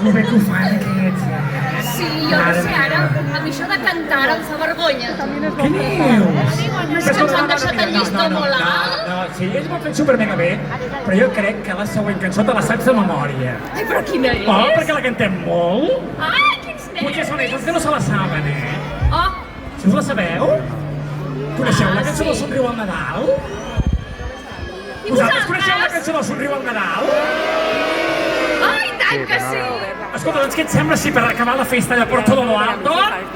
Que bé que ho fan aquests, Sí, jo no sé, ara, a mi això de cantar em fa vergonya. Què dius? És que ens han deixat el llistó molt alt. No, sí, ells m'ho han fet super mega bé, però jo crec que la següent cançó te la saps de memòria. Ai, però quina és? Oh, perquè la cantem molt? Ai, quins Potser són ells nervis. els que no se la saben, Oh, Si us la sabeu? Coneixeu la cançó del Somriu al Nadal? i Vosaltres coneixeu la vosaltres? cançó del Somriu al Nadal? Ai, tant que sí. Escolta, doncs què et sembla si per acabar la festa de por todo lo alto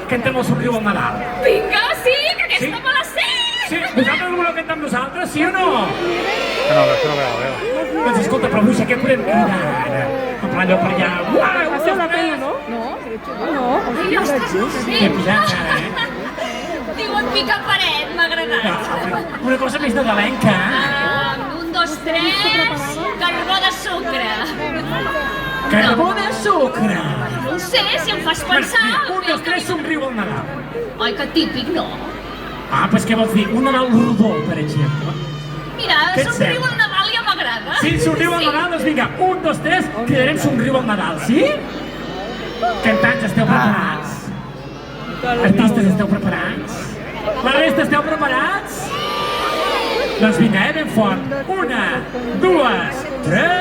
cantem el Somriu al Nadal? Vinga, sí, que aquesta Sí? me la sé. Sí? Vosaltres el voleu cantar amb nosaltres, sí o no? No, això no veu. Doncs escolta, però avui què podem cridar ara? En plan allò per allà... Uau, un, dos, tres! Ai, ostres, no ho sé. Què posat ara, Diuen pica paret, m'ha agradat. Una cosa més nadalenca. Un, dos, tres, carbó de sucre. Carbó de sucre. No ho sé, si em fas pensar... Un, dos, tres, somriu al Nadal. Ai, que típic, no? Ah, doncs què vols dir? Un Nadal rodó, per exemple. Mira, Què et somriu sembla? al Nadal ja m'agrada. Sí, somriu al Nadal, doncs vinga, un, dos, tres, cridarem somriu al Nadal, sí? Cantants, esteu preparats? Artistes, esteu preparats? La resta, esteu preparats? Doncs vinga, ben fort. Una, dues, tres...